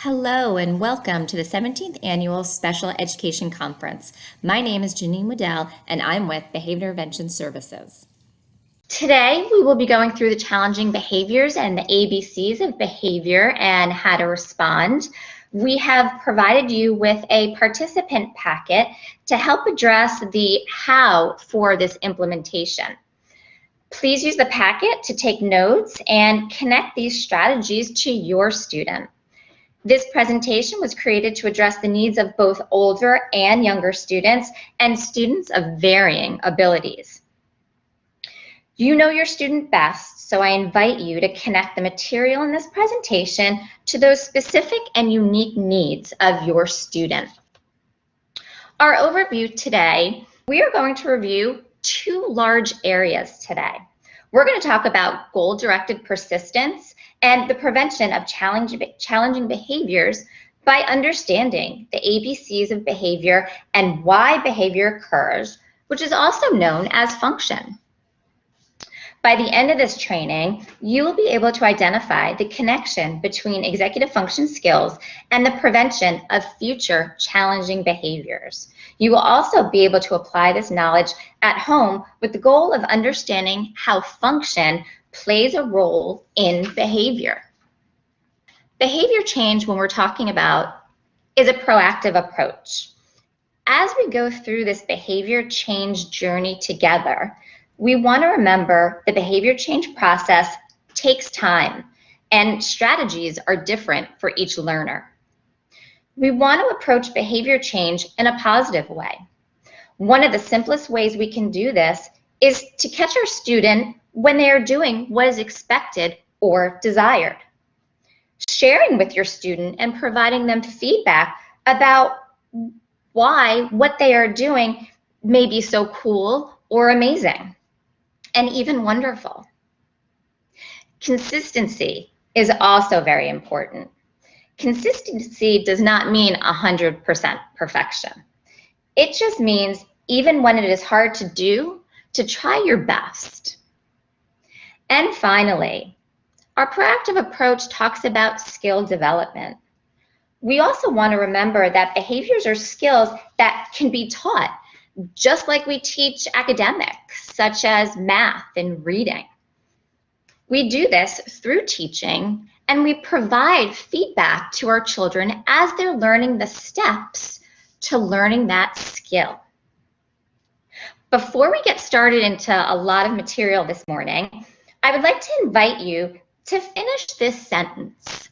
Hello and welcome to the 17th Annual Special Education Conference. My name is Janine Waddell and I'm with Behavior Intervention Services. Today we will be going through the challenging behaviors and the ABCs of behavior and how to respond. We have provided you with a participant packet to help address the how for this implementation. Please use the packet to take notes and connect these strategies to your student. This presentation was created to address the needs of both older and younger students and students of varying abilities. You know your student best, so I invite you to connect the material in this presentation to those specific and unique needs of your student. Our overview today, we are going to review two large areas today. We're going to talk about goal-directed persistence and the prevention of challenging behaviors by understanding the ABCs of behavior and why behavior occurs, which is also known as function. By the end of this training, you will be able to identify the connection between executive function skills and the prevention of future challenging behaviors. You will also be able to apply this knowledge at home with the goal of understanding how function plays a role in behavior. Behavior change, when we're talking about, is a proactive approach. As we go through this behavior change journey together, we want to remember the behavior change process takes time and strategies are different for each learner. We want to approach behavior change in a positive way. One of the simplest ways we can do this is to catch our student when they are doing what is expected or desired. Sharing with your student and providing them feedback about why what they are doing may be so cool or amazing and even wonderful. Consistency is also very important. Consistency does not mean 100% perfection. It just means even when it is hard to do, to try your best. And finally, our proactive approach talks about skill development. We also want to remember that behaviors are skills that can be taught, just like we teach academics, such as math and reading. We do this through teaching, and we provide feedback to our children as they're learning the steps to learning that skill. Before we get started into a lot of material this morning, I would like to invite you to finish this sentence.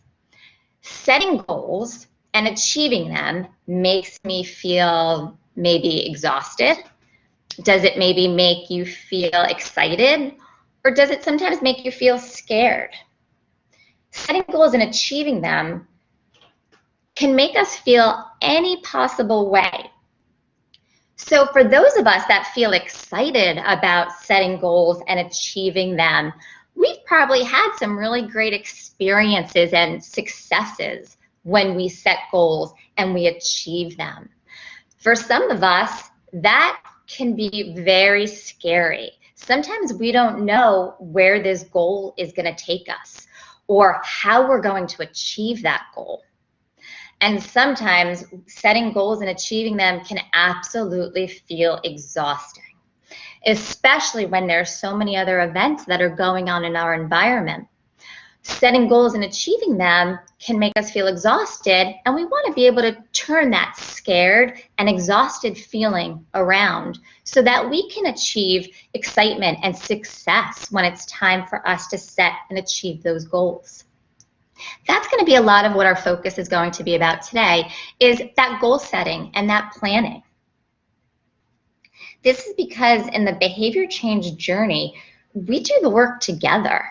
Setting goals and achieving them makes me feel maybe exhausted. Does it maybe make you feel excited? Or does it sometimes make you feel scared? Setting goals and achieving them can make us feel any possible way. So for those of us that feel excited about setting goals and achieving them, we've probably had some really great experiences and successes when we set goals and we achieve them. For some of us, that can be very scary. Sometimes we don't know where this goal is going to take us or how we're going to achieve that goal. And sometimes setting goals and achieving them can absolutely feel exhausting, especially when there's so many other events that are going on in our environment. Setting goals and achieving them can make us feel exhausted, and we want to be able to turn that scared and exhausted feeling around so that we can achieve excitement and success when it's time for us to set and achieve those goals. That's going to be a lot of what our focus is going to be about today, is that goal setting and that planning. This is because in the behavior change journey, we do the work together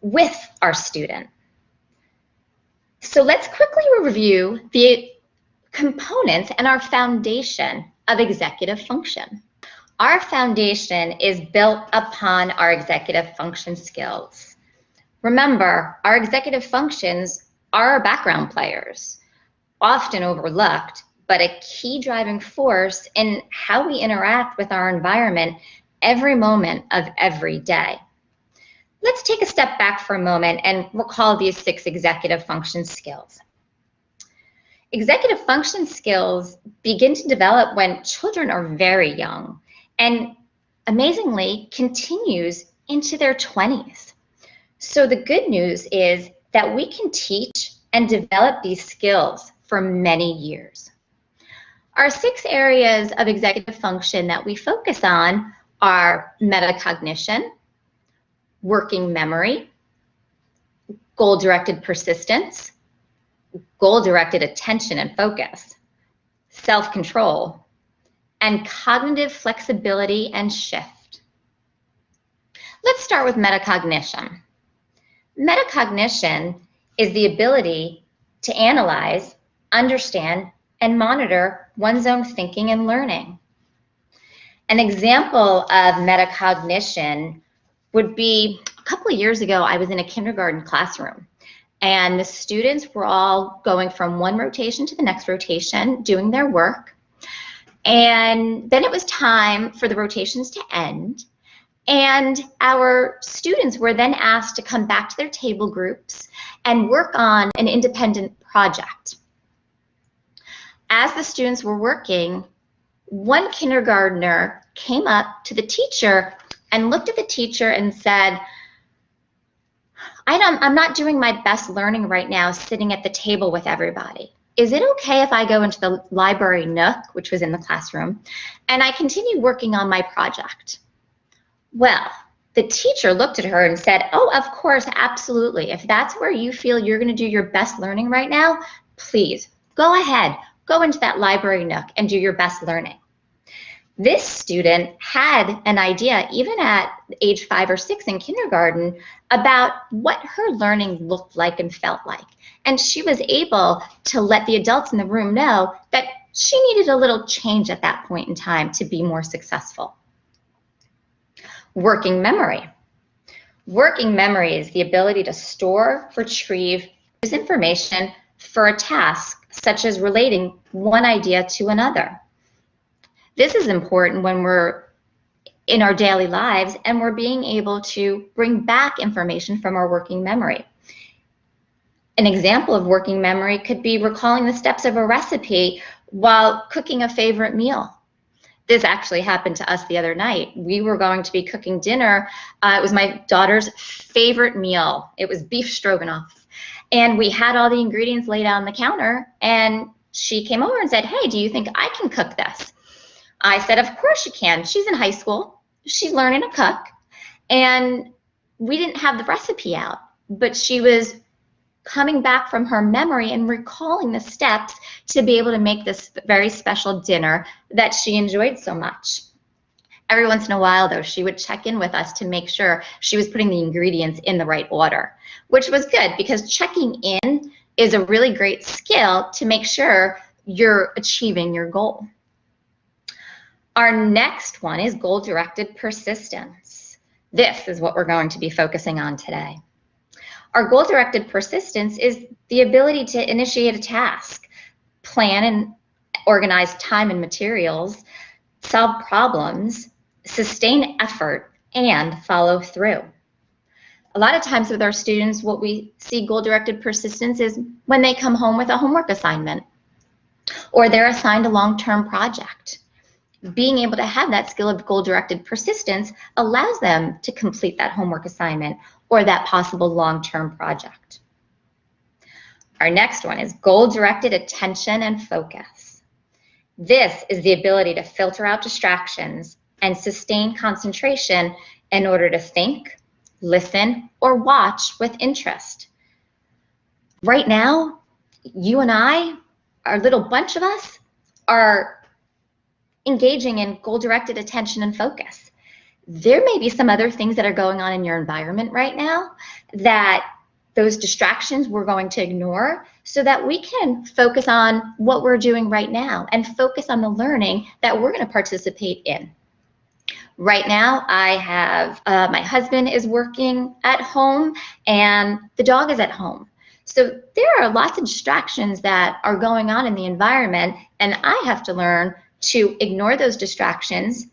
with our student. So let's quickly review the components and our foundation of executive function. Our foundation is built upon our executive function skills. Remember, our executive functions are our background players, often overlooked, but a key driving force in how we interact with our environment every moment of every day. Let's take a step back for a moment and recall these 6 executive function skills. Executive function skills begin to develop when children are very young and amazingly continues into their 20s. So the good news is that we can teach and develop these skills for many years. Our 6 areas of executive function that we focus on are metacognition, working memory, goal-directed persistence, goal-directed attention and focus, self-control, and cognitive flexibility and shift. Let's start with metacognition. Metacognition is the ability to analyze, understand, and monitor one's own thinking and learning. An example of metacognition would be a couple of years ago, I was in a kindergarten classroom, and the students were all going from one rotation to the next rotation, doing their work. And then it was time for the rotations to end. And our students were then asked to come back to their table groups and work on an independent project. As the students were working, one kindergartner came up to the teacher and looked at the teacher and said, I'm not doing my best learning right now sitting at the table with everybody. Is it okay if I go into the library nook, which was in the classroom, and I continue working on my project? Well, the teacher looked at her and said, oh, of course, absolutely. If that's where you feel you're going to do your best learning right now, please go ahead, go into that library nook and do your best learning. This student had an idea, even at age 5 or 6 in kindergarten, about what her learning looked like and felt like. And she was able to let the adults in the room know that she needed a little change at that point in time to be more successful. Working memory. Working memory is the ability to store, retrieve, use information for a task, such as relating one idea to another. This is important when we're in our daily lives and we're being able to bring back information from our working memory. An example of working memory could be recalling the steps of a recipe while cooking a favorite meal. This actually happened to us the other night. We were going to be cooking dinner. It was my daughter's favorite meal. It was beef stroganoff. And we had all the ingredients laid out on the counter, and she came over and said, hey, do you think I can cook this? I said, of course you can. She's in high school. She's learning to cook. And we didn't have the recipe out, but she was coming back from her memory and recalling the steps to be able to make this very special dinner that she enjoyed so much. Every once in a while, though, she would check in with us to make sure she was putting the ingredients in the right order, which was good because checking in is a really great skill to make sure you're achieving your goal. Our next one is goal-directed persistence. This is what we're going to be focusing on today. Our goal-directed persistence is the ability to initiate a task, plan and organize time and materials, solve problems, sustain effort, and follow through. A lot of times with our students, what we see goal-directed persistence is when they come home with a homework assignment or they're assigned a long-term project. Being able to have that skill of goal-directed persistence allows them to complete that homework assignment or that possible long-term project. Our next one is goal-directed attention and focus. This is the ability to filter out distractions and sustain concentration in order to think, listen, or watch with interest. Right now, you and I, our little bunch of us, are engaging in goal-directed attention and focus. There may be some other things that are going on in your environment right now that those distractions we're going to ignore so that we can focus on what we're doing right now and focus on the learning that we're going to participate in. Right now, I have my husband is working at home and the dog is at home. So there are lots of distractions that are going on in the environment, and I have to learn to ignore those distractions,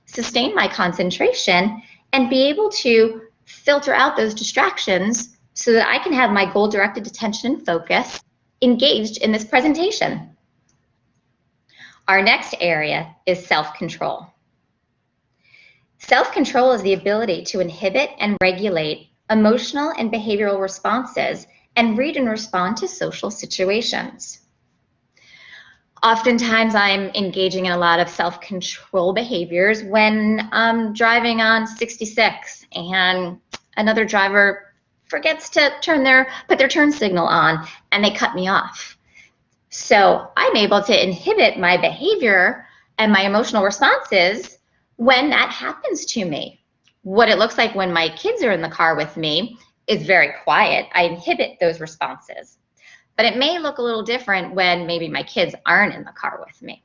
sustain my concentration, and be able to filter out those distractions so that I can have my goal-directed attention and focus engaged in this presentation. Our next area is self-control. Self-control is the ability to inhibit and regulate emotional and behavioral responses and read and respond to social situations. Oftentimes, I'm engaging in a lot of self-control behaviors when I'm driving on 66 and another driver forgets to put their turn signal on and they cut me off. So I'm able to inhibit my behavior and my emotional responses when that happens to me. What it looks like when my kids are in the car with me is very quiet. I inhibit those responses. But it may look a little different when maybe my kids aren't in the car with me.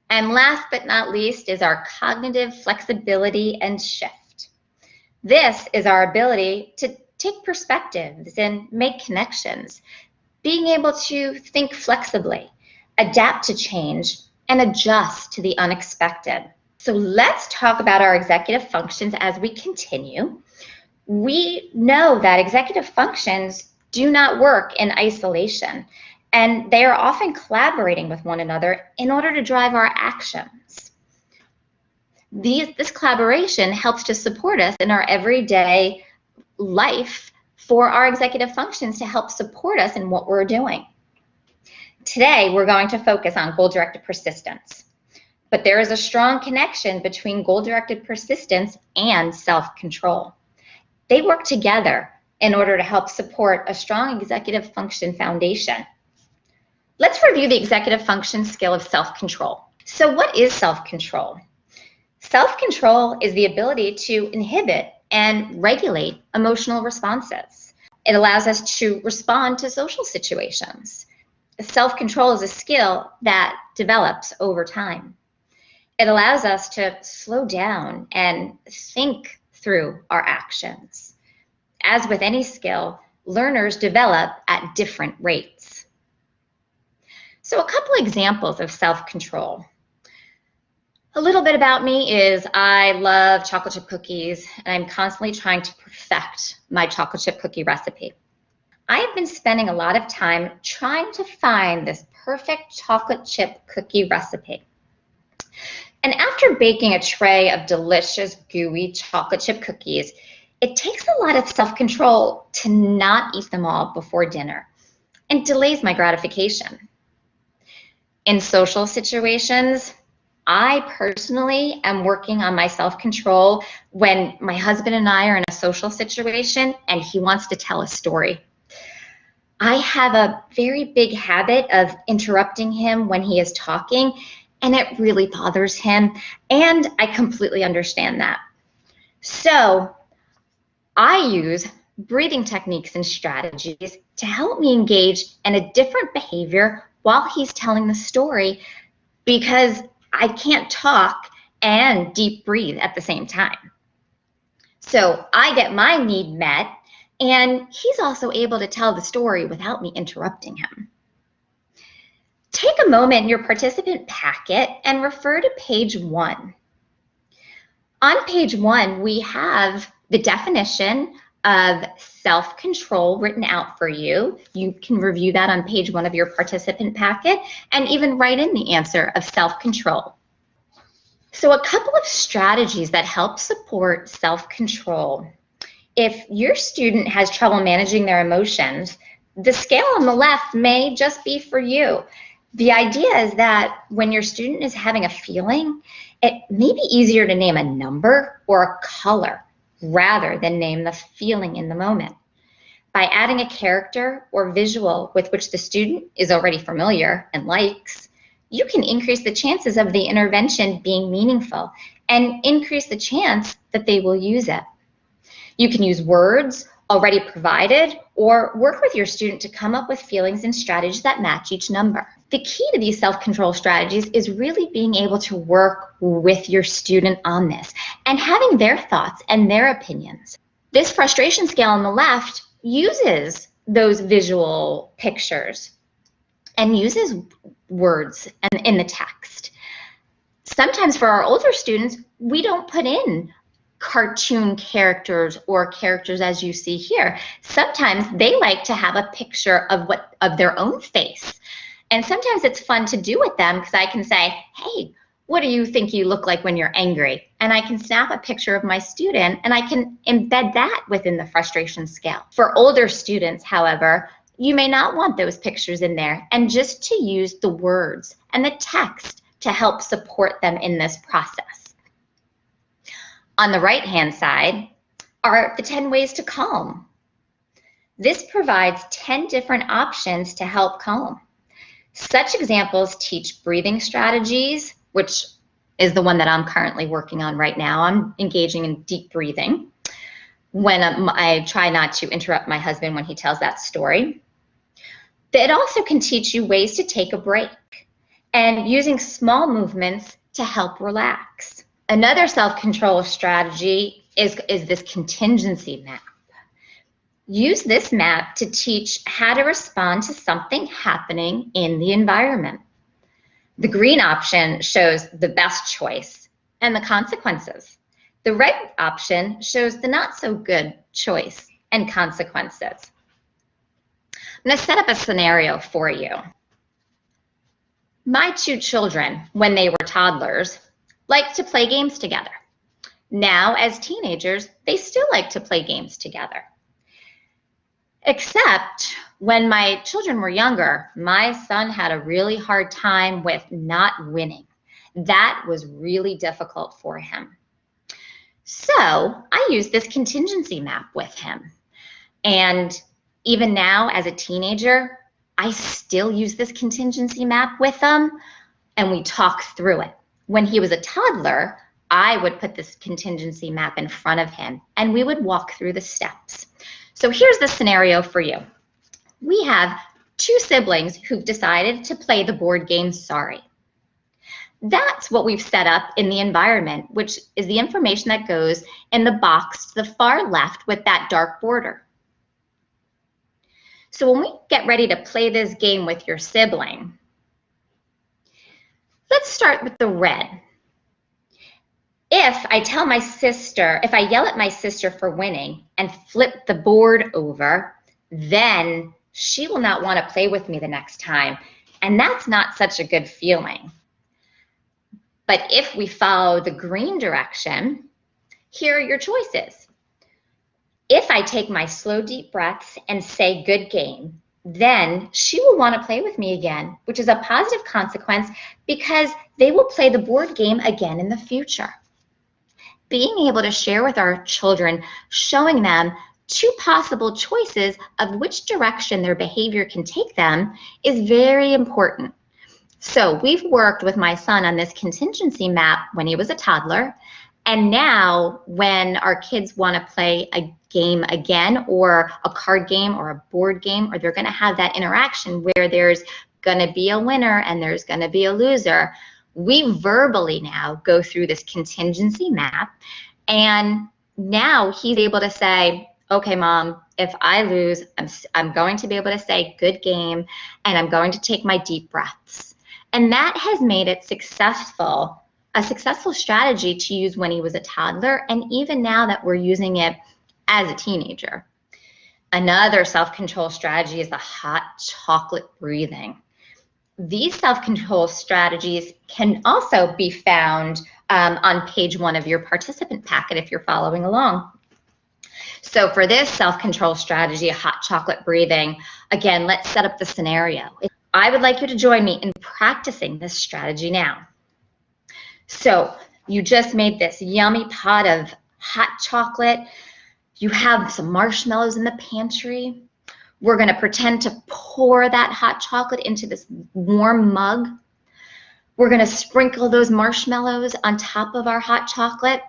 And last but not least is our cognitive flexibility and shift. This is our ability to take perspectives and make connections, being able to think flexibly, adapt to change, and adjust to the unexpected. So let's talk about our executive functions as we continue. We know that executive functions do not work in isolation, and they are often collaborating with one another in order to drive our actions. This collaboration helps to support us in our everyday life for our executive functions to help support us in what we're doing. Today, we're going to focus on goal-directed persistence, but there is a strong connection between goal-directed persistence and self-control. They work together in order to help support a strong executive function foundation. Let's review the executive function skill of self-control. So what is self-control? Self-control is the ability to inhibit and regulate emotional responses. It allows us to respond to social situations. Self-control is a skill that develops over time. It allows us to slow down and think through our actions. As with any skill, learners develop at different rates. So a couple examples of self-control. A little bit about me is I love chocolate chip cookies, and I'm constantly trying to perfect my chocolate chip cookie recipe. I have been spending a lot of time trying to find this perfect chocolate chip cookie recipe. And after baking a tray of delicious, gooey chocolate chip cookies, it takes a lot of self-control to not eat them all before dinner and delays my gratification. In social situations, I personally am working on my self-control when my husband and I are in a social situation and he wants to tell a story. I have a very big habit of interrupting him when he is talking, and it really bothers him, and I completely understand that. So I use breathing techniques and strategies to help me engage in a different behavior while he's telling the story, because I can't talk and deep breathe at the same time. So I get my need met, and he's also able to tell the story without me interrupting him. Take a moment in your participant packet and refer to page 1. On page 1, we have the definition of self-control written out for you. You can review that on page 1 of your participant packet and even write in the answer of self-control. So a couple of strategies that help support self-control. If your student has trouble managing their emotions, the scale on the left may just be for you. The idea is that when your student is having a feeling, it may be easier to name a number or a color rather than name the feeling in the moment. By adding a character or visual with which the student is already familiar and likes, you can increase the chances of the intervention being meaningful and increase the chance that they will use it. You can use words already provided or work with your student to come up with feelings and strategies that match each number. The key to these self-control strategies is really being able to work with your student on this and having their thoughts and their opinions. This frustration scale on the left uses those visual pictures and uses words in the text. Sometimes for our older students, we don't put in cartoon characters or characters as you see here. Sometimes they like to have a picture of their own face. And sometimes it's fun to do with them because I can say, hey, what do you think you look like when you're angry? And I can snap a picture of my student and I can embed that within the frustration scale. For older students, however, you may not want those pictures in there, and just to use the words and the text to help support them in this process. On the right-hand side are the 10 ways to calm. This provides 10 different options to help calm. Such examples teach breathing strategies, which is the one that I'm currently working on right now. I'm engaging in deep breathing when I try not to interrupt my husband when he tells that story. It also can teach you ways to take a break and using small movements to help relax. Another self-control strategy is this contingency map. Use this map to teach how to respond to something happening in the environment. The green option shows the best choice and the consequences. The red option shows the not so good choice and consequences. I'm going to set up a scenario for you. My two children, when they were toddlers, liked to play games together. Now, as teenagers, they still like to play games together. Except when my children were younger, my son had a really hard time with not winning. That was really difficult for him. So I used this contingency map with him. And even now, as a teenager, I still use this contingency map with him, and we talk through it. When he was a toddler, I would put this contingency map in front of him, and we would walk through the steps. So here's the scenario for you. We have two siblings who've decided to play the board game Sorry. That's what we've set up in the environment, which is the information that goes in the box to the far left with that dark border. So when we get ready to play this game with your sibling, let's start with the red. If I yell at my sister for winning and flip the board over, then she will not want to play with me the next time. And that's not such a good feeling. But if we follow the green direction, here are your choices. If I take my slow, deep breaths and say good game, then she will want to play with me again, which is a positive consequence because they will play the board game again in the future. Being able to share with our children, showing them two possible choices of which direction their behavior can take them is very important. So we've worked with my son on this contingency map when he was a toddler, and now when our kids want to play a game again, or a card game or a board game, or they're going to have that interaction where there's going to be a winner and there's going to be a loser, we verbally now go through this contingency map, and now he's able to say, okay, Mom, if I lose, I'm going to be able to say good game, and I'm going to take my deep breaths. And that has made it a successful strategy to use when he was a toddler, and even now that we're using it as a teenager. Another self-control strategy is the hot chocolate breathing. These self-control strategies can also be found on page 1 of your participant packet if you're following along. So for this self-control strategy, hot chocolate breathing, again, let's set up the scenario. I would like you to join me in practicing this strategy now. So you just made this yummy pot of hot chocolate. You have some marshmallows in the pantry. We're going to pretend to pour that hot chocolate into this warm mug. We're going to sprinkle those marshmallows on top of our hot chocolate.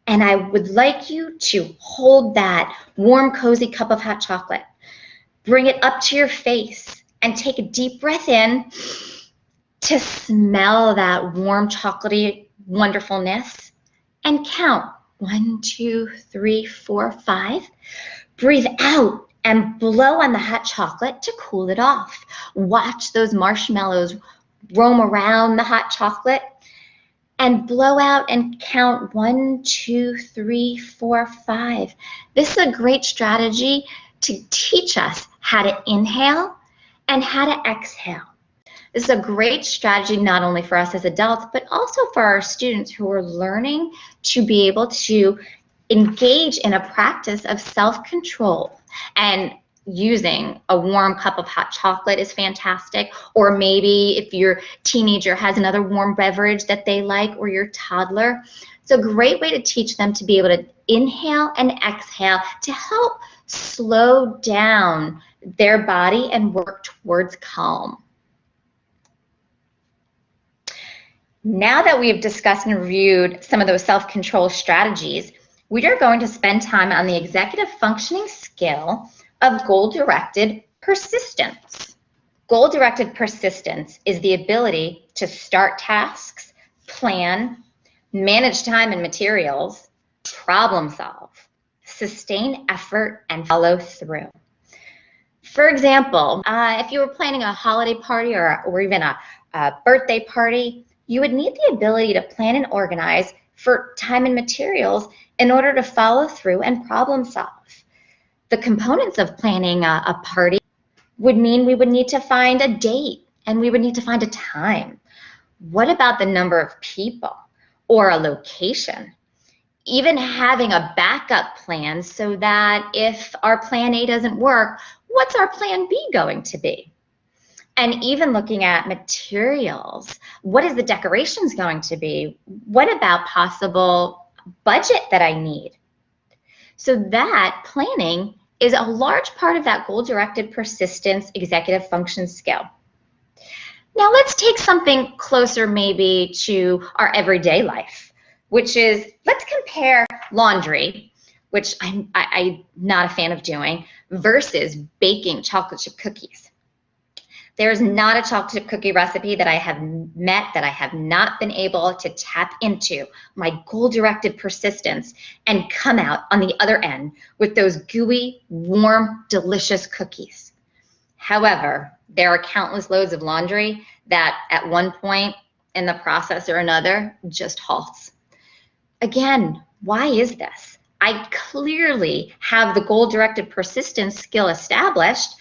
And I would like you to hold that warm, cozy cup of hot chocolate. Bring it up to your face and take a deep breath in to smell that warm, chocolatey wonderfulness. And count 1, 2, 3, 4, 5. Breathe out and blow on the hot chocolate to cool it off. Watch those marshmallows roam around the hot chocolate. and blow out and count 1, 2, 3, 4, 5. This is a great strategy to teach us how to inhale and how to exhale. This is a great strategy not only for us as adults, but also for our students who are learning to be able to engage in a practice of self-control. And using a warm cup of hot chocolate is fantastic, or maybe if your teenager has another warm beverage that they like, or your toddler. It's a great way to teach them to be able to inhale and exhale to help slow down their body and work towards calm. Now that we've discussed and reviewed some of those self-control strategies, we are going to spend time on the executive functioning skill of goal-directed persistence. Goal-directed persistence is the ability to start tasks, plan, manage time and materials, problem solve, sustain effort, and follow through. For example, if you were planning a holiday party or even a birthday party, you would need the ability to plan and organize for time and materials in order to follow through and problem solve. The components of planning a party would mean we would need to find a date and we would need to find a time. What about the number of people or a location? Even having a backup plan so that if our plan A doesn't work, what's our plan B going to be? And even looking at materials, what is the decorations going to be? What about possible budget that I need? So that planning is a large part of that goal-directed persistence executive function skill. Now let's take something closer maybe to our everyday life, which is, let's compare laundry, which I'm not a fan of doing, versus baking chocolate chip cookies. There's not a chocolate chip cookie recipe that I have met that I have not been able to tap into my goal-directed persistence and come out on the other end with those gooey, warm, delicious cookies. However, there are countless loads of laundry that at one point in the process or another just halts. Again, why is this? I clearly have the goal-directed persistence skill established,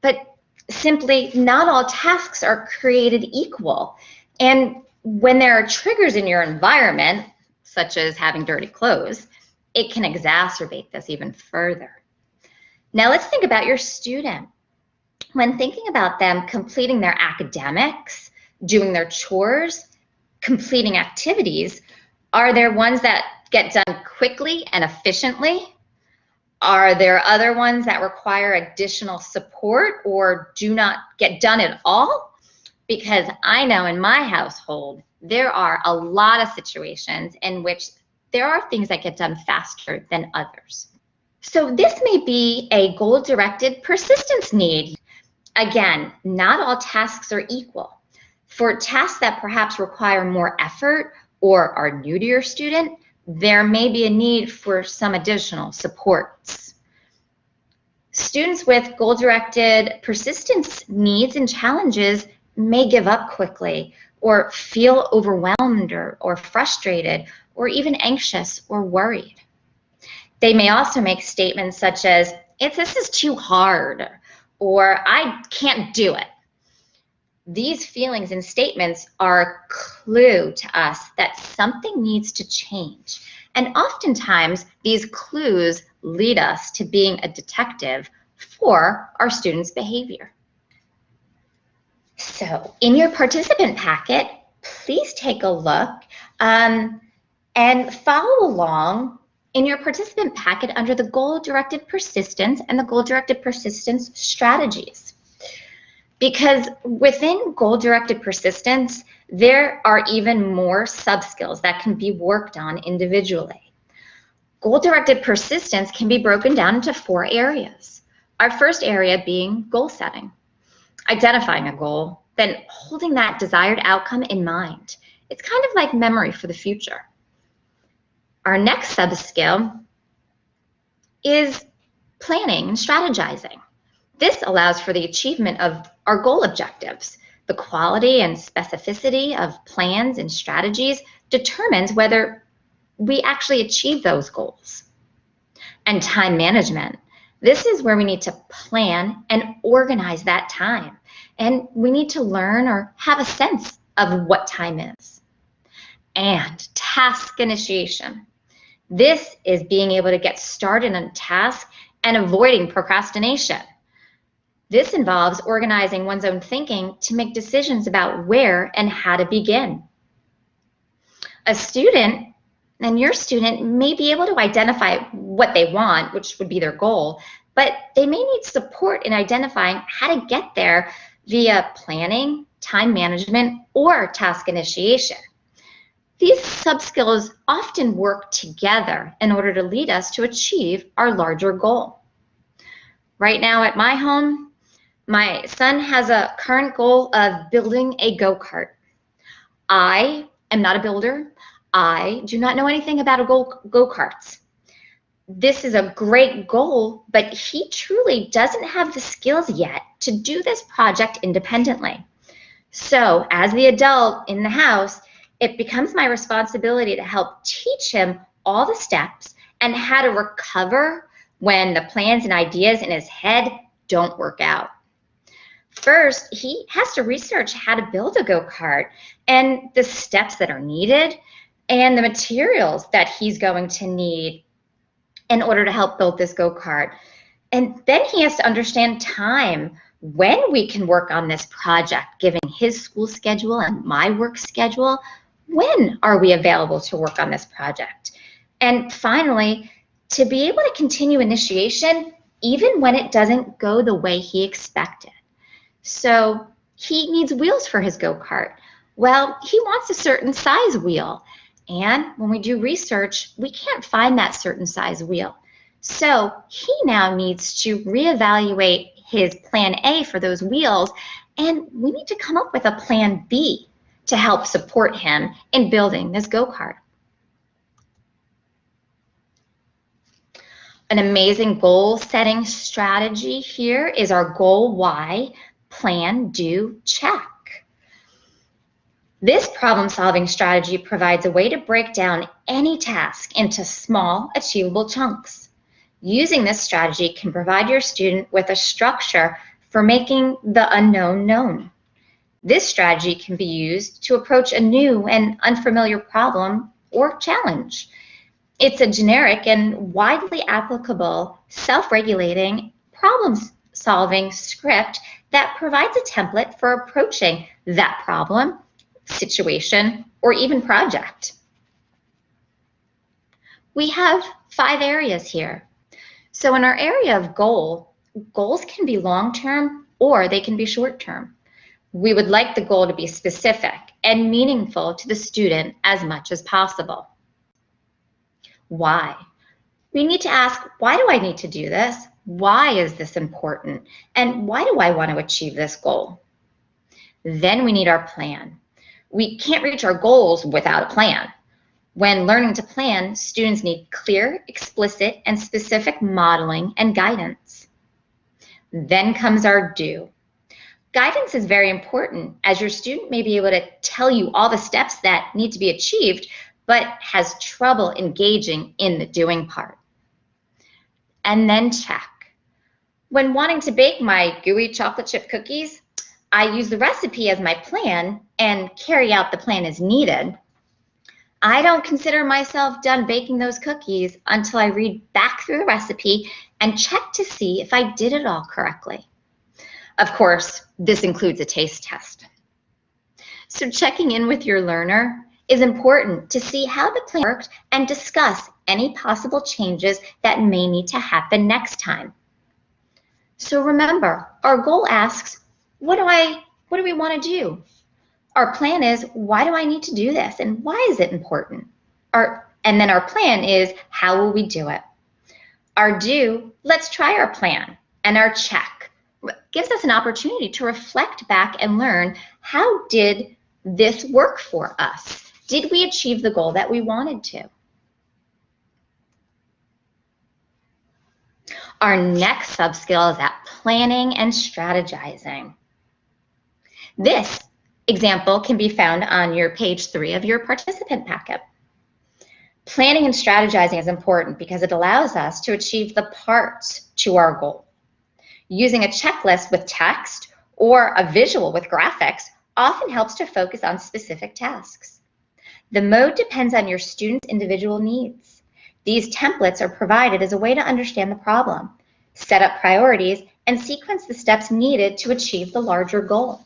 but simply not all tasks are created equal. And when there are triggers in your environment, such as having dirty clothes, it can exacerbate this even further. Now let's think about your student. When thinking about them completing their academics, doing their chores, completing activities, are there ones that get done quickly and efficiently? Are there other ones that require additional support or do not get done at all? Because I know in my household, there are a lot of situations in which there are things that get done faster than others. So this may be a goal-directed persistence need. Again, not all tasks are equal. For tasks that perhaps require more effort or are new to your student, there may be a need for some additional supports. Students with goal-directed persistence needs and challenges may give up quickly or feel overwhelmed or frustrated or even anxious or worried. They may also make statements such as, this is too hard, or I can't do it. These feelings and statements are a clue to us that something needs to change. And oftentimes, these clues lead us to being a detective for our students' behavior. So, in your participant packet, please take a look and follow along in your participant packet under the goal-directed persistence and the goal-directed persistence strategies. Because within goal-directed persistence, there are even more sub-skills that can be worked on individually. Goal-directed persistence can be broken down into 4 areas. Our first area being goal setting, identifying a goal, then holding that desired outcome in mind. It's kind of like memory for the future. Our next sub-skill is planning and strategizing. This allows for the achievement of our goal objectives, The quality and specificity of plans and strategies determines whether we actually achieve those goals. And time management. This is where we need to plan and organize that time. And we need to learn or have a sense of what time is. And task initiation. This is being able to get started on a task and avoiding procrastination. This involves organizing one's own thinking to make decisions about where and how to begin. A student, and your student, may be able to identify what they want, which would be their goal, but they may need support in identifying how to get there via planning, time management, or task initiation. These sub-skills often work together in order to lead us to achieve our larger goal. Right now at my home, my son has a current goal of building a go-kart. I am not a builder. I do not know anything about go-karts. This is a great goal, but he truly doesn't have the skills yet to do this project independently. So as the adult in the house, it becomes my responsibility to help teach him all the steps and how to recover when the plans and ideas in his head don't work out. First, he has to research how to build a go-kart and the steps that are needed and the materials that he's going to need in order to help build this go-kart. And then he has to understand time, when we can work on this project, given his school schedule and my work schedule. When are we available to work on this project? And finally, to be able to continue initiation even when it doesn't go the way he expected. So he needs wheels for his go-kart. Well, he wants a certain size wheel. And when we do research, we can't find that certain size wheel. So he now needs to reevaluate his plan A for those wheels, and we need to come up with a plan B to help support him in building this go-kart. An amazing goal setting strategy here is our goal Y, plan, do, check. This problem-solving strategy provides a way to break down any task into small, achievable chunks. Using this strategy can provide your student with a structure for making the unknown known. This strategy can be used to approach a new and unfamiliar problem or challenge. It's a generic and widely applicable, self-regulating, problem-solving script that provides a template for approaching that problem, situation, or even project. We have 5 areas here. So in our area of goals can be long-term or they can be short-term. We would like the goal to be specific and meaningful to the student as much as possible. Why? We need to ask, why do I need to do this? Why is this important? And why do I want to achieve this goal? Then we need our plan. We can't reach our goals without a plan. When learning to plan, students need clear, explicit, and specific modeling and guidance. Then comes our do. Guidance is very important, as your student may be able to tell you all the steps that need to be achieved, but has trouble engaging in the doing part. And then check. When wanting to bake my gooey chocolate chip cookies, I use the recipe as my plan and carry out the plan as needed. I don't consider myself done baking those cookies until I read back through the recipe and check to see if I did it all correctly. Of course, this includes a taste test. So checking in with your learner is important to see how the plan worked and discuss any possible changes that may need to happen next time. So remember, our goal asks, what do we want to do? Our plan is, why do I need to do this and why is it important? And then our plan is, how will we do it? Our do, let's try our plan. And our check gives us an opportunity to reflect back and learn, how did this work for us? Did we achieve the goal that we wanted to? Our next sub-skill is at planning and strategizing. This example can be found on your page 3 of your participant packet. Planning and strategizing is important because it allows us to achieve the parts to our goal. Using a checklist with text or a visual with graphics often helps to focus on specific tasks. The mode depends on your student's individual needs. These templates are provided as a way to understand the problem, set up priorities, and sequence the steps needed to achieve the larger goal.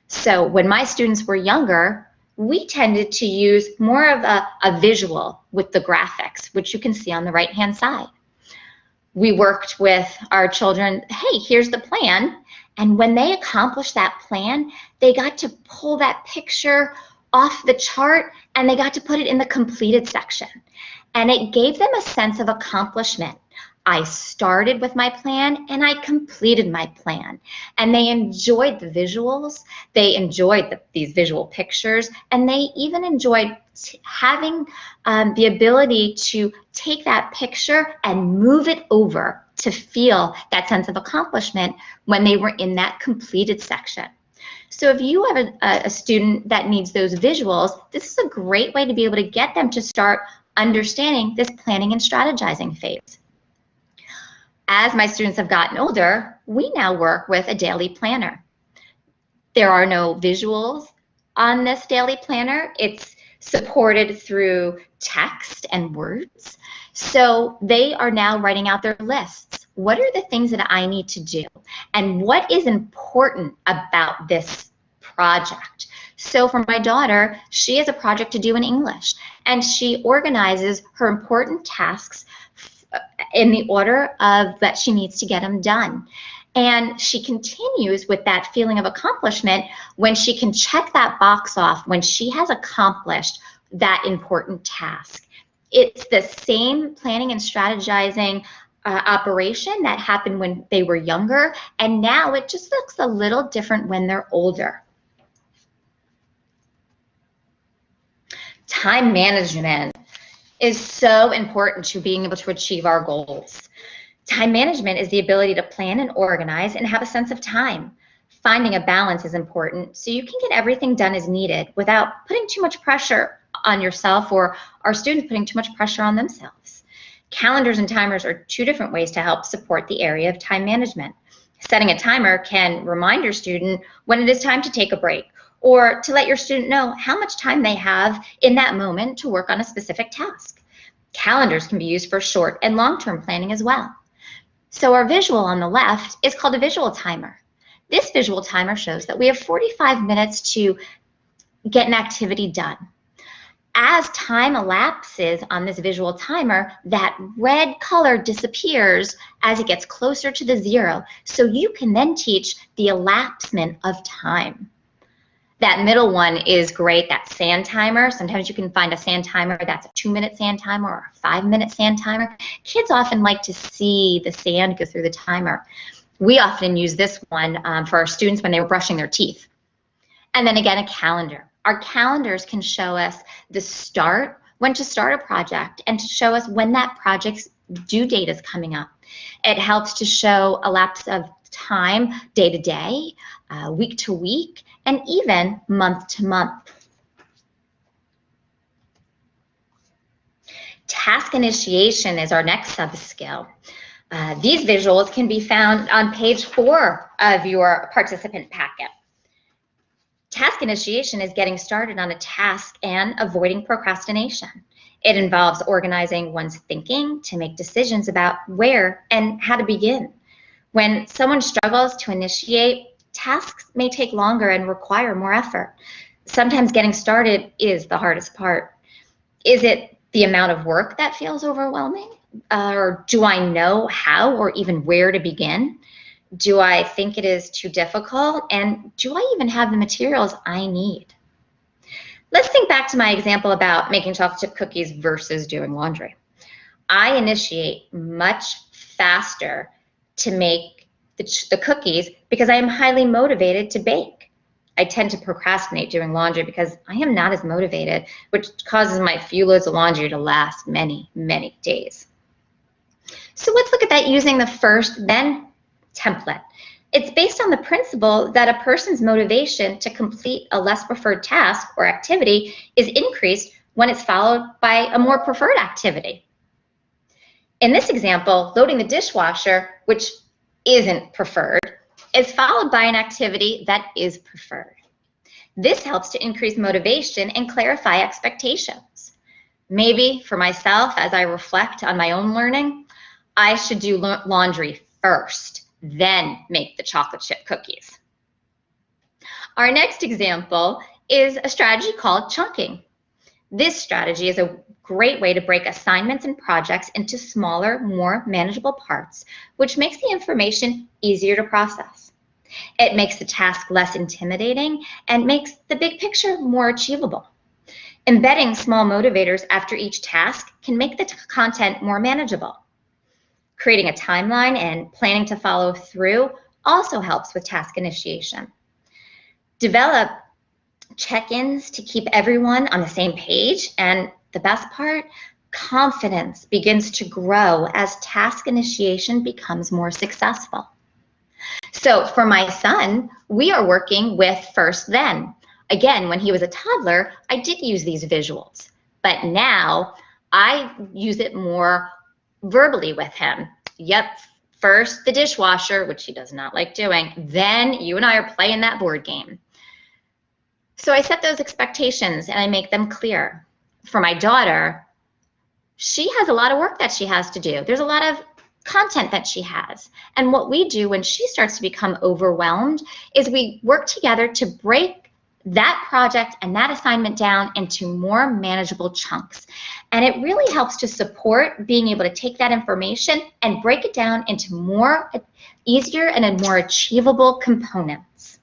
So when my students were younger, we tended to use more of a visual with the graphics, which you can see on the right-hand side. We worked with our children, hey, here's the plan. And when they accomplished that plan, they got to pull that picture off the chart and they got to put it in the completed section. And it gave them a sense of accomplishment. I started with my plan and I completed my plan. And they enjoyed the visuals, they enjoyed these visual pictures, and they even enjoyed having the ability to take that picture and move it over to feel that sense of accomplishment when they were in that completed section. So if you have a student that needs those visuals, this is a great way to be able to get them to start understanding this planning and strategizing phase. As my students have gotten older, we now work with a daily planner. There are no visuals on this daily planner. It's supported through text and words. So they are now writing out their lists. What are the things that I need to do? And what is important about this project? So for my daughter, she has a project to do in English, and she organizes her important tasks in the order of that she needs to get them done. And she continues with that feeling of accomplishment when she can check that box off when she has accomplished that important task. It's the same planning and strategizing operation that happened when they were younger, and now it just looks a little different when they're older. Time management is so important to being able to achieve our goals. Time management is the ability to plan and organize and have a sense of time. Finding a balance is important so you can get everything done as needed without putting too much pressure on yourself or our students putting too much pressure on themselves. Calendars and timers are two different ways to help support the area of time management. Setting a timer can remind your student when it is time to take a break, or to let your student know how much time they have in that moment to work on a specific task. Calendars can be used for short and long-term planning as well. So our visual on the left is called a visual timer. This visual timer shows that we have 45 minutes to get an activity done. As time elapses on this visual timer, that red color disappears as it gets closer to the 0, so you can then teach the elapsement of time. That middle one is great, that sand timer. Sometimes you can find a sand timer that's a 2-minute sand timer or a 5-minute sand timer. Kids often like to see the sand go through the timer. We often use this one for our students when they were brushing their teeth. And then again, a calendar. Our calendars can show us the start, when to start a project, and to show us when that project's due date is coming up. It helps to show a lapse of time day to day, week to week, and even month to month. Task initiation is our next sub-skill. These visuals can be found on page 4 of your participant packet. Task initiation is getting started on a task and avoiding procrastination. It involves organizing one's thinking to make decisions about where and how to begin. When someone struggles to initiate, tasks may take longer and require more effort. Sometimes getting started is the hardest part. Is it the amount of work that feels overwhelming? Or do I know how or even where to begin? Do I think it is too difficult? And do I even have the materials I need? Let's think back to my example about making chocolate chip cookies versus doing laundry. I initiate much faster to make the cookies because I am highly motivated to bake. I tend to procrastinate doing laundry because I am not as motivated, which causes my few loads of laundry to last many, many days. So let's look at that using the first then template. It's based on the principle that a person's motivation to complete a less preferred task or activity is increased when it's followed by a more preferred activity. In this example, loading the dishwasher, which isn't preferred, is followed by an activity that is preferred. This helps to increase motivation and clarify expectations. Maybe for myself, as I reflect on my own learning, I should do laundry first, then make the chocolate chip cookies. Our next example is a strategy called chunking. This strategy is a great way to break assignments and projects into smaller, more manageable parts, which makes the information easier to process. It makes the task less intimidating and makes the big picture more achievable. Embedding small motivators after each task can make the content more manageable. Creating a timeline and planning to follow through also helps with task initiation. Develop check-ins to keep everyone on the same page, and the best part, confidence begins to grow as task initiation becomes more successful. So for my son, we are working with first then. Again, when he was a toddler, I did use these visuals, but now I use it more verbally with him. Yep, first the dishwasher, which he does not like doing, then you and I are playing that board game. So I set those expectations and I make them clear. For my daughter, she has a lot of work that she has to do. There's a lot of content that she has. And what we do when she starts to become overwhelmed is we work together to break that project and that assignment down into more manageable chunks. And it really helps to support being able to take that information and break it down into more easier and more achievable components.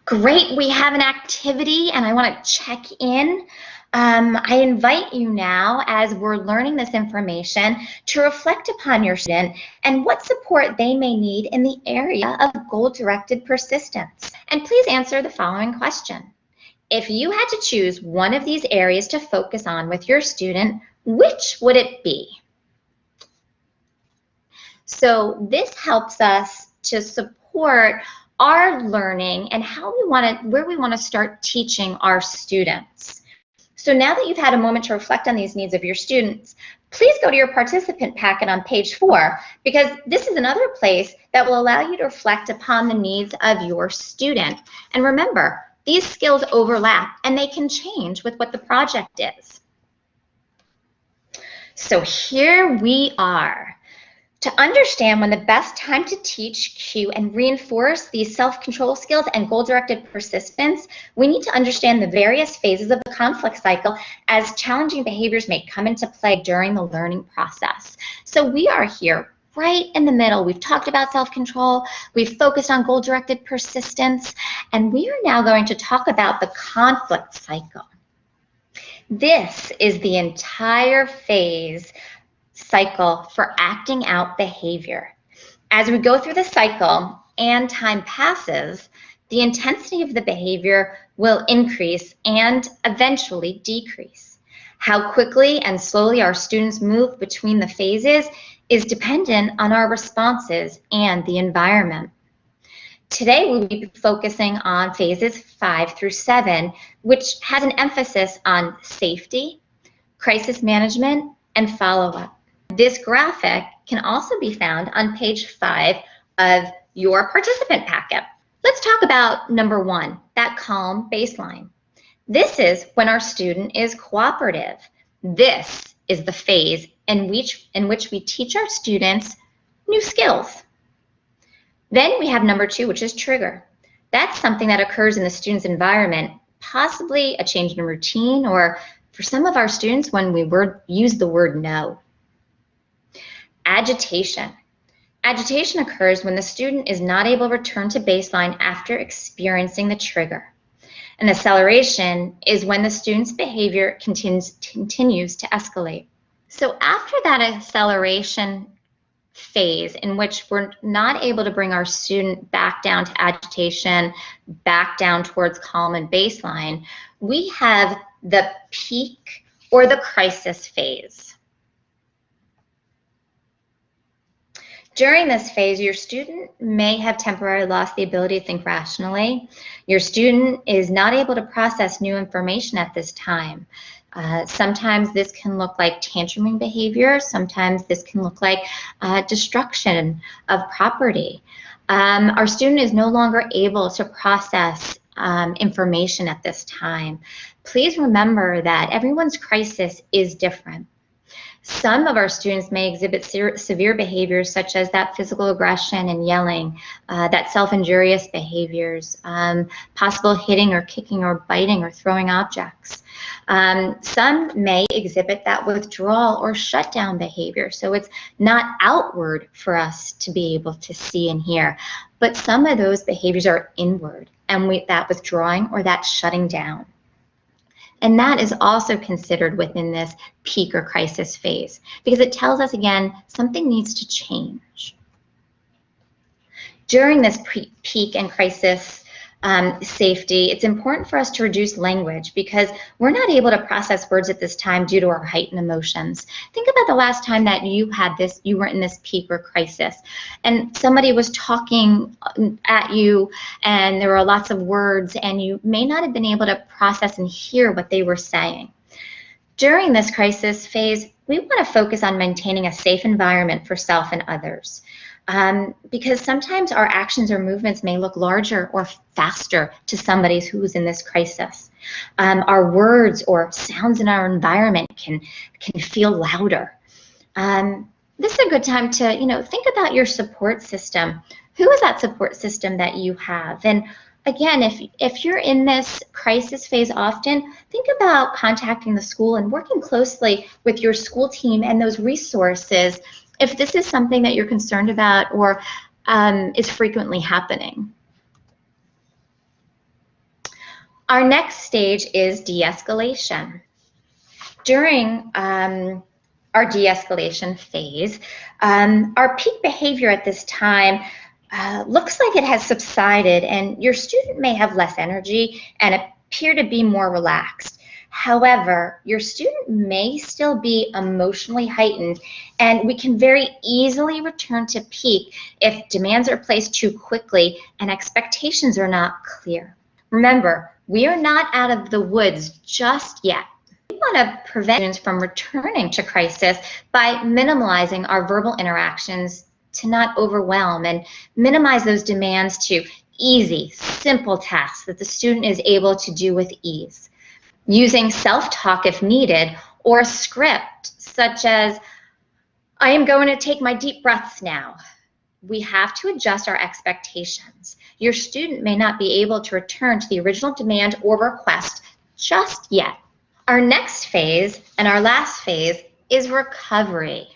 Great, we have an activity and I want to check in. I invite you now, as we're learning this information, to reflect upon your student and what support they may need in the area of goal-directed persistence. And please answer the following question. If you had to choose one of these areas to focus on with your student, which would it be? So this helps us to support our learning and where we want to start teaching our students. So now that you've had a moment to reflect on these needs of your students, please go to your participant packet on page 4, because this is another place that will allow you to reflect upon the needs of your student. And remember, these skills overlap and they can change with what the project is. So here we are. To understand when the best time to teach, cue, and reinforce these self-control skills and goal-directed persistence, we need to understand the various phases of the conflict cycle as challenging behaviors may come into play during the learning process. So we are here right in the middle. We've talked about self-control, we've focused on goal-directed persistence, and we are now going to talk about the conflict cycle. This is the entire cycle for acting out behavior. As we go through the cycle and time passes, the intensity of the behavior will increase and eventually decrease. How quickly and slowly our students move between the phases is dependent on our responses and the environment. Today we'll be focusing on phases 5 through 7, which has an emphasis on safety, crisis management, and follow-up. This graphic can also be found on page 5 of your participant packet. Let's talk about number 1, that calm baseline. This is when our student is cooperative. This is the phase in which we teach our students new skills. Then we have number 2, which is trigger. That's something that occurs in the student's environment, possibly a change in routine, or for some of our students when we use the word no. Agitation. Agitation occurs when the student is not able to return to baseline after experiencing the trigger. And acceleration is when the student's behavior continues to escalate. So after that acceleration phase in which we're not able to bring our student back down to agitation, back down towards calm and baseline, we have the peak or the crisis phase. During this phase, your student may have temporarily lost the ability to think rationally. Your student is not able to process new information at this time. Sometimes this can look like tantruming behavior. Sometimes this can look like destruction of property. Our student is no longer able to process information at this time. Please remember that everyone's crisis is different. Some of our students may exhibit severe behaviors such as that physical aggression and yelling, that self-injurious behaviors, possible hitting or kicking or biting or throwing objects. Some may exhibit that withdrawal or shutdown behavior, so it's not outward for us to be able to see and hear, but some of those behaviors are inward, and that withdrawing or that shutting down. And that is also considered within this peak or crisis phase because it tells us, again, something needs to change. During this peak and crisis safety, it's important for us to reduce language because we're not able to process words at this time due to our heightened emotions. Think about the last time that you were in this peak or crisis and somebody was talking at you and there were lots of words and you may not have been able to process and hear what they were saying. During this crisis phase, we want to focus on maintaining a safe environment for self and others. Because sometimes our actions or movements may look larger or faster to somebody who's in this crisis. Our words or sounds in our environment can feel louder. This is a good time to think about your support system. Who is that support system that you have? And again, if you're in this crisis phase often, think about contacting the school and working closely with your school team and those resources if this is something that you're concerned about or is frequently happening. Our next stage is de-escalation. During our de-escalation phase, our peak behavior at this time looks like it has subsided and your student may have less energy and appear to be more relaxed. However, your student may still be emotionally heightened and we can very easily return to peak if demands are placed too quickly and expectations are not clear. Remember, we are not out of the woods just yet. We want to prevent students from returning to crisis by minimizing our verbal interactions to not overwhelm and minimize those demands to easy, simple tasks that the student is able to do with ease. Using self-talk if needed, or a script such as, I am going to take my deep breaths now. We have to adjust our expectations. Your student may not be able to return to the original demand or request just yet. Our next phase and our last phase is recovery.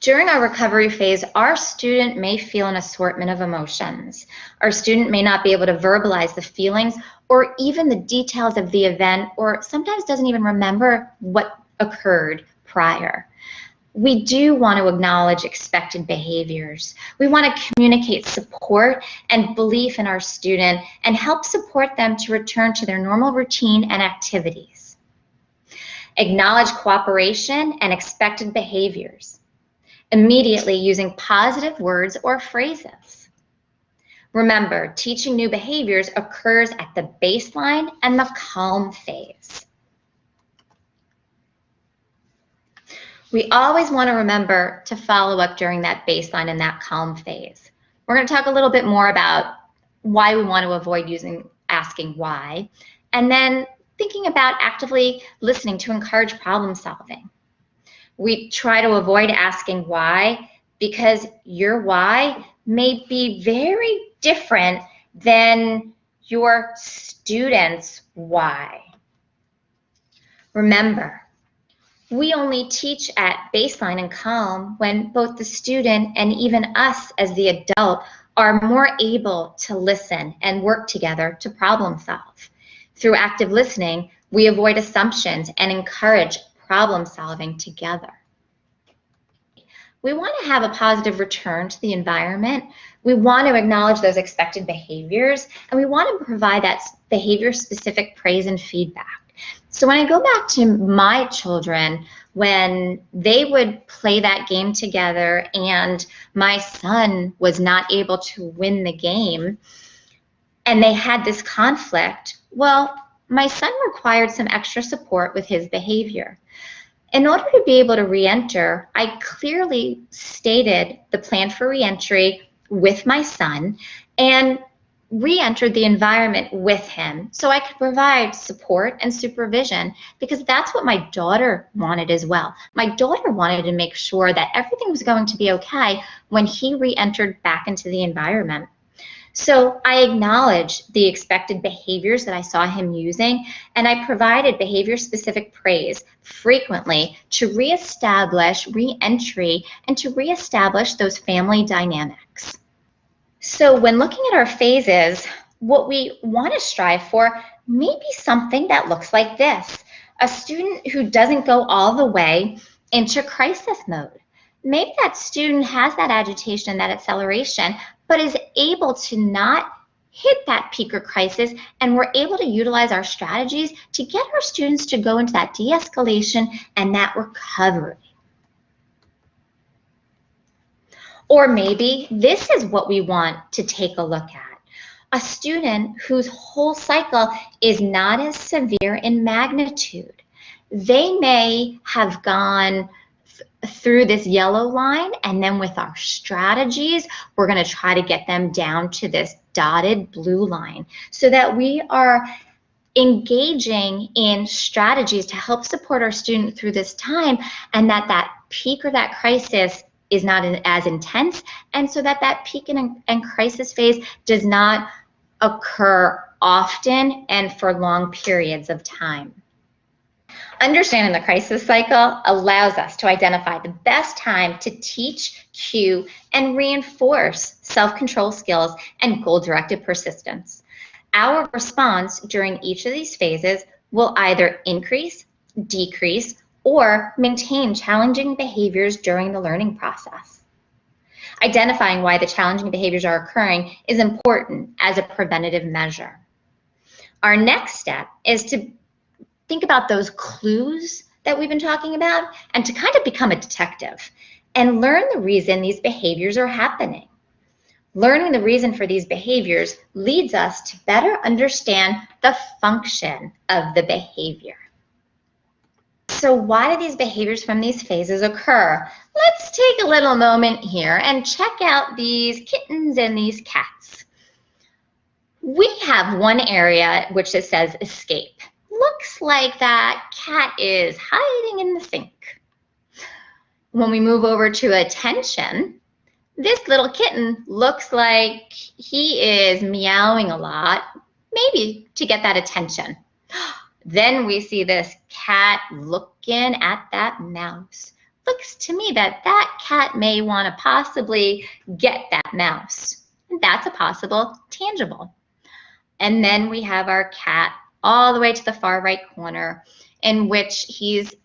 During our recovery phase, our student may feel an assortment of emotions. Our student may not be able to verbalize the feelings or even the details of the event, or sometimes doesn't even remember what occurred prior. We do want to acknowledge expected behaviors. We want to communicate support and belief in our student and help support them to return to their normal routine and activities. Acknowledge cooperation and expected behaviors. Immediately using positive words or phrases. Remember, teaching new behaviors occurs at the baseline and the calm phase. We always want to remember to follow up during that baseline and that calm phase. We're going to talk a little bit more about why we want to avoid asking why, and then thinking about actively listening to encourage problem solving. We try to avoid asking why because your why may be very different than your student's why. Remember, we only teach at baseline and calm when both the student and even us as the adult are more able to listen and work together to problem solve. Through active listening, we avoid assumptions and encourage problem solving together. We want to have a positive return to the environment. We want to acknowledge those expected behaviors, and we want to provide that behavior-specific praise and feedback. So when I go back to my children, when they would play that game together and my son was not able to win the game and they had this conflict, well, my son required some extra support with his behavior. In order to be able to re-enter, I clearly stated the plan for re-entry with my son and re-entered the environment with him so I could provide support and supervision, because that's what my daughter wanted as well. My daughter wanted to make sure that everything was going to be okay when he re-entered back into the environment. So I acknowledged the expected behaviors that I saw him using, and I provided behavior-specific praise frequently to reestablish re-entry and to reestablish those family dynamics. So when looking at our phases, what we want to strive for may be something that looks like this. A student who doesn't go all the way into crisis mode. Maybe that student has that agitation, that acceleration, but is able to not hit that peak or crisis, and we're able to utilize our strategies to get our students to go into that de-escalation and that recovery. Or maybe this is what we want to take a look at. A student whose whole cycle is not as severe in magnitude. They may have gone through this yellow line, and then with our strategies, we're going to try to get them down to this dotted blue line so that we are engaging in strategies to help support our student through this time, and that peak or that crisis is not as intense, and so that peak and crisis phase does not occur often and for long periods of time. Understanding the crisis cycle allows us to identify the best time to teach, cue, and reinforce self-control skills and goal-directed persistence. Our response during each of these phases will either increase, decrease, or maintain challenging behaviors during the learning process. Identifying why the challenging behaviors are occurring is important as a preventative measure. Our next step is to think about those clues that we've been talking about and to kind of become a detective and learn the reason these behaviors are happening. Learning the reason for these behaviors leads us to better understand the function of the behavior. So why do these behaviors from these phases occur? Let's take a little moment here and check out these kittens and these cats. We have one area which it says escape. Looks like that cat is hiding in the sink. When we move over to attention, this little kitten looks like he is meowing a lot, maybe to get that attention. Then we see this cat looking at that mouse. Looks to me that cat may want to possibly get that mouse. That's a possible tangible. And then we have our cat all the way to the far right corner, in which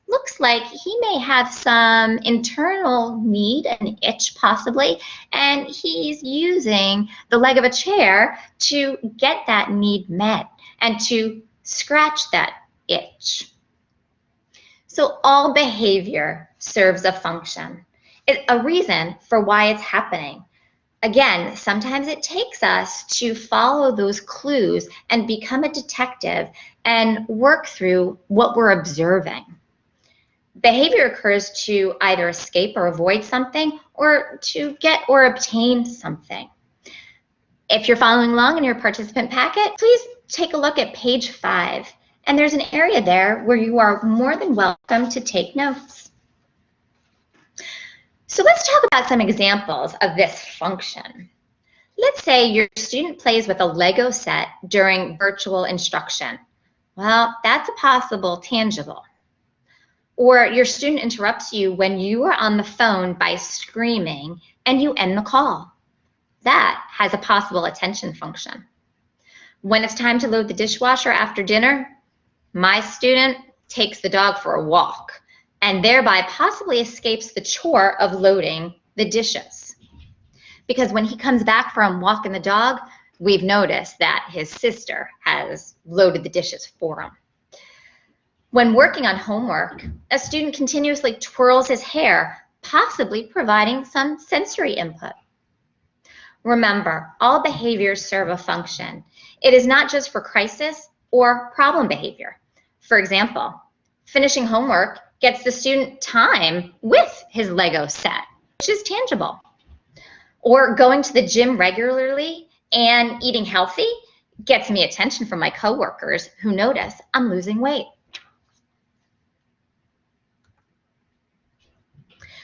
looks like he may have some internal need, an itch possibly, and he's using the leg of a chair to get that need met and to scratch that itch. So all behavior serves a function, a reason for why it's happening. Again, sometimes it takes us to follow those clues and become a detective and work through what we're observing. Behavior occurs to either escape or avoid something, or to get or obtain something. If you're following along in your participant packet, please take a look at page 5. And there's an area there where you are more than welcome to take notes. So let's talk about some examples of this function. Let's say your student plays with a Lego set during virtual instruction. Well, that's a possible tangible. Or your student interrupts you when you are on the phone by screaming and you end the call. That has a possible attention function. When it's time to load the dishwasher after dinner, my student takes the dog for a walk and thereby possibly escapes the chore of loading the dishes. Because when he comes back from walking the dog, we've noticed that his sister has loaded the dishes for him. When working on homework, a student continuously twirls his hair, possibly providing some sensory input. Remember, all behaviors serve a function. It is not just for crisis or problem behavior. For example, finishing homework gets the student time with his Lego set, which is tangible. Or going to the gym regularly and eating healthy gets me attention from my coworkers who notice I'm losing weight.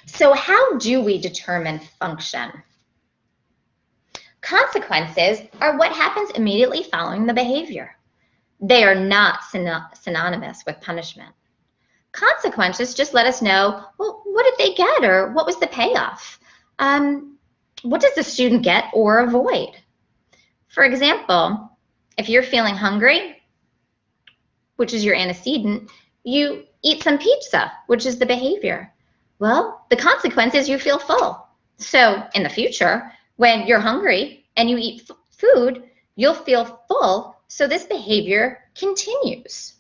So how do we determine function? Consequences are what happens immediately following the behavior. They are not synonymous with punishment. Consequences just let us know, well, what did they get, or what was the payoff? What does the student get or avoid? For example, if you're feeling hungry, which is your antecedent, you eat some pizza, which is the behavior. Well, the consequence is you feel full. So in the future, when you're hungry and you eat food, you'll feel full, so this behavior continues.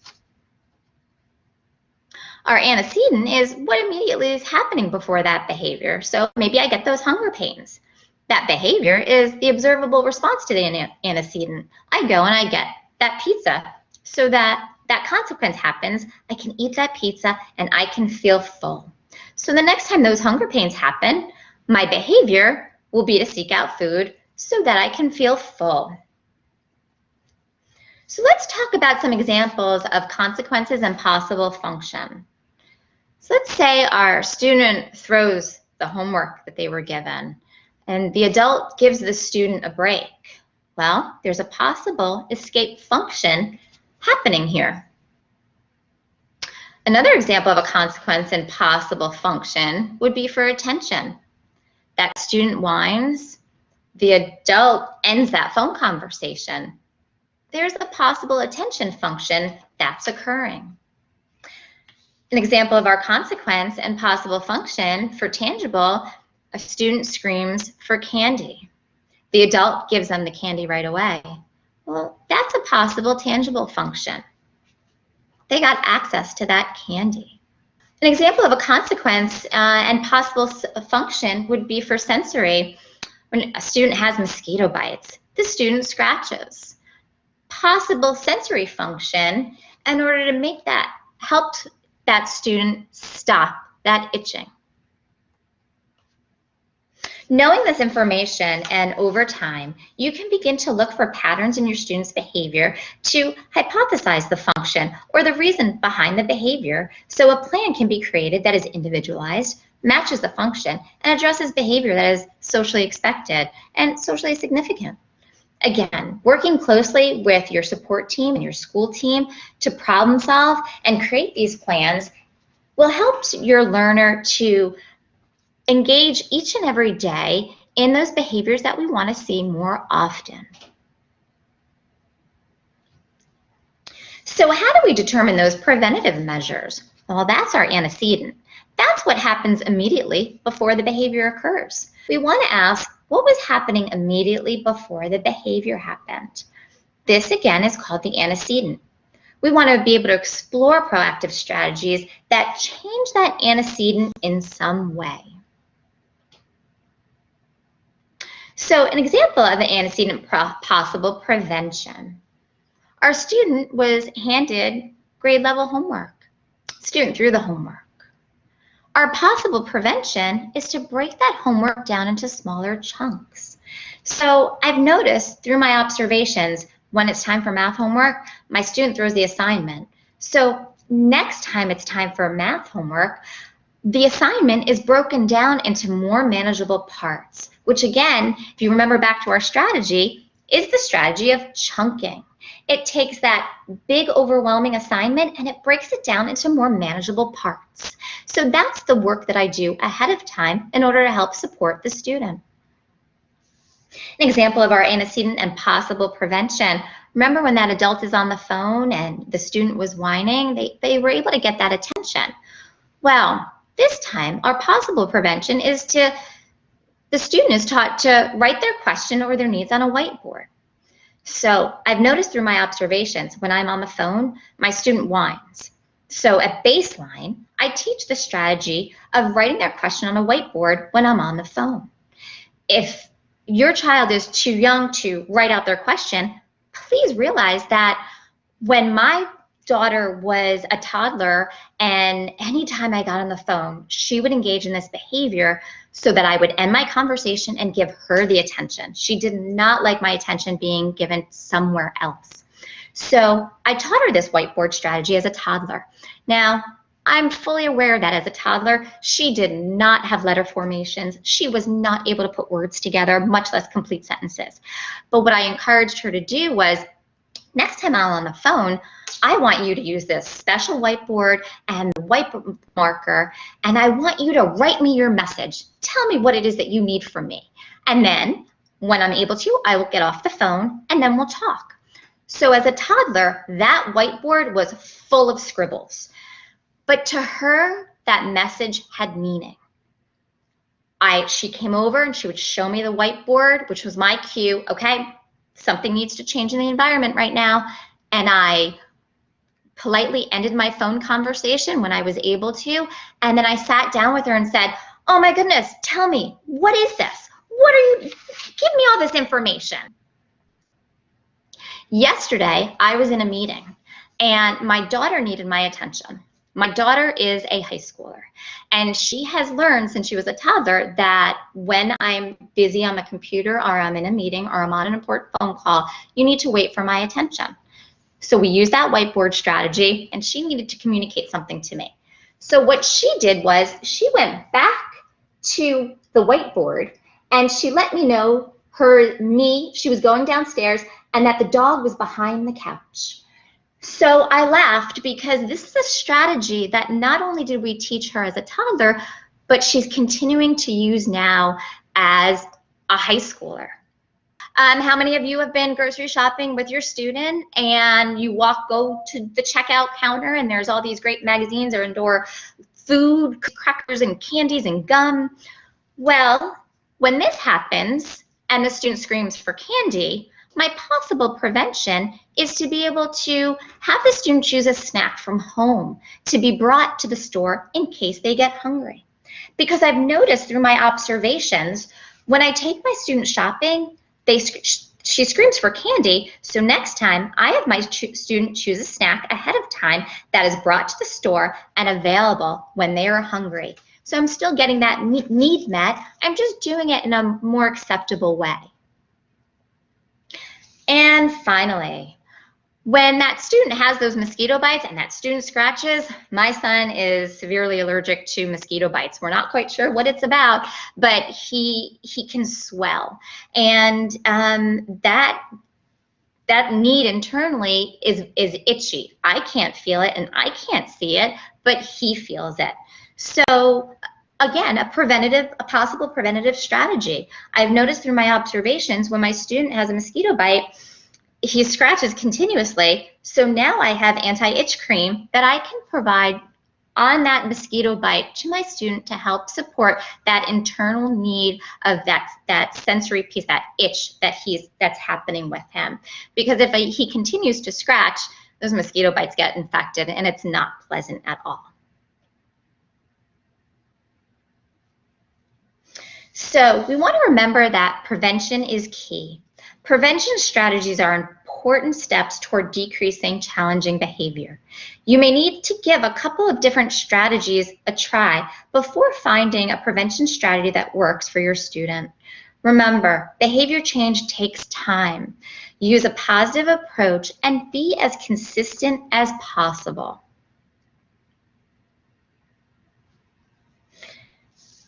Our antecedent is what immediately is happening before that behavior. So maybe I get those hunger pains. That behavior is the observable response to the antecedent. I go and I get that pizza. So that consequence happens, I can eat that pizza and I can feel full. So the next time those hunger pains happen, my behavior will be to seek out food so that I can feel full. So let's talk about some examples of consequences and possible function. So let's say our student throws the homework that they were given, and the adult gives the student a break. Well, there's a possible escape function happening here. Another example of a consequence and possible function would be for attention. That student whines, the adult ends that phone conversation. There's a possible attention function that's occurring. An example of our consequence and possible function for tangible, a student screams for candy. The adult gives them the candy right away. Well, that's a possible tangible function. They got access to that candy. An example of a consequence and possible function would be for sensory. When a student has mosquito bites, the student scratches. Possible sensory function in order to make that, help that student stop that itching. Knowing this information and over time, you can begin to look for patterns in your student's behavior to hypothesize the function or the reason behind the behavior, so a plan can be created that is individualized, matches the function, and addresses behavior that is socially expected and socially significant. Again, working closely with your support team and your school team to problem solve and create these plans will help your learner to engage each and every day in those behaviors that we want to see more often. So how do we determine those preventative measures? Well, that's our antecedent. That's what happens immediately before the behavior occurs. We want to ask, what was happening immediately before the behavior happened? This, again, is called the antecedent. We want to be able to explore proactive strategies that change that antecedent in some way. So an example of an antecedent possible prevention. Our student was handed grade level homework. Student threw the homework. Our possible prevention is to break that homework down into smaller chunks. So I've noticed through my observations, when it's time for math homework, my student throws the assignment. So next time it's time for math homework, the assignment is broken down into more manageable parts, which again, if you remember back to our strategy, is the strategy of chunking. It takes that big, overwhelming assignment and it breaks it down into more manageable parts. So that's the work that I do ahead of time in order to help support the student. An example of our antecedent and possible prevention. Remember when that adult is on the phone and the student was whining? They were able to get that attention. Well, this time our possible prevention is the student is taught to write their question or their needs on a whiteboard. So I've noticed through my observations, when I'm on the phone, my student whines. So at baseline, I teach the strategy of writing their question on a whiteboard when I'm on the phone. If your child is too young to write out their question, please realize that when my daughter was a toddler and anytime I got on the phone, she would engage in this behavior so that I would end my conversation and give her the attention. She did not like my attention being given somewhere else. So I taught her this whiteboard strategy as a toddler. Now, I'm fully aware that as a toddler, she did not have letter formations. She was not able to put words together, much less complete sentences. But what I encouraged her to do was, next time I'm on the phone, I want you to use this special whiteboard and the white marker, and I want you to write me your message. Tell me what it is that you need from me. And then, when I'm able to, I will get off the phone, and then we'll talk. So as a toddler, that whiteboard was full of scribbles. But to her, that message had meaning. She came over and she would show me the whiteboard, which was my cue. Okay, something needs to change in the environment right now. And I politely ended my phone conversation when I was able to. And then I sat down with her and said, oh my goodness, tell me, what is this? Give me all this information. Yesterday, I was in a meeting and my daughter needed my attention. My daughter is a high schooler, and she has learned since she was a toddler that when I'm busy on the computer or I'm in a meeting or I'm on an important phone call, you need to wait for my attention. So we used that whiteboard strategy, and she needed to communicate something to me. So what she did was she went back to the whiteboard and she let me know she was going downstairs and that the dog was behind the couch. So I laughed because this is a strategy that not only did we teach her as a toddler, but she's continuing to use now as a high schooler. How many of you have been grocery shopping with your student and you go to the checkout counter and there's all these great magazines or indoor food, crackers and candies and gum? Well, when this happens and the student screams for candy, my possible prevention is to be able to have the student choose a snack from home to be brought to the store in case they get hungry. Because I've noticed through my observations, when I take my student shopping, she screams for candy, so next time I have my student choose a snack ahead of time that is brought to the store and available when they are hungry. So I'm still getting that need met, I'm just doing it in a more acceptable way. And finally, when that student has those mosquito bites and that student scratches, my son is severely allergic to mosquito bites. We're not quite sure what it's about, but he can swell. And that need internally is itchy. I can't feel it and I can't see it, but he feels it. So again, a possible preventative strategy. I've noticed through my observations when my student has a mosquito bite, he scratches continuously. So now I have anti-itch cream that I can provide on that mosquito bite to my student to help support that internal need of that sensory piece, that itch that's happening with him. Because if he continues to scratch, those mosquito bites get infected and it's not pleasant at all. So we want to remember that prevention is key. Prevention strategies are important steps toward decreasing challenging behavior. You may need to give a couple of different strategies a try before finding a prevention strategy that works for your student. Remember, behavior change takes time. Use a positive approach and be as consistent as possible.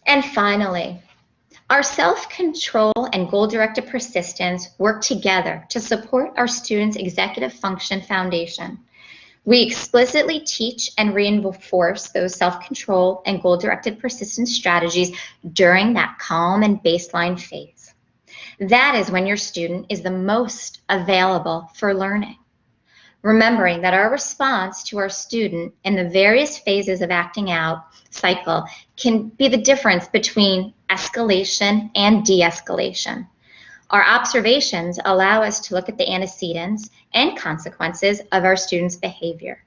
And finally, our self-control and goal-directed persistence work together to support our students' executive function foundation. We explicitly teach and reinforce those self-control and goal-directed persistence strategies during that calm and baseline phase. That is when your student is the most available for learning. Remembering that our response to our student in the various phases of acting out cycle can be the difference between escalation and de-escalation. Our observations allow us to look at the antecedents and consequences of our students' behavior.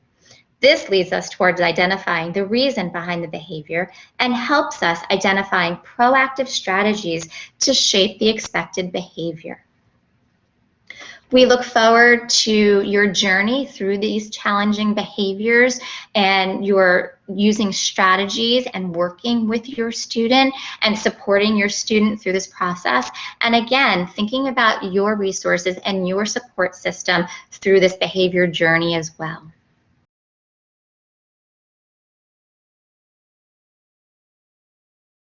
This leads us towards identifying the reason behind the behavior and helps us identifying proactive strategies to shape the expected behavior. We look forward to your journey through these challenging behaviors and your using strategies and working with your student and supporting your student through this process. And again, thinking about your resources and your support system through this behavior journey as well.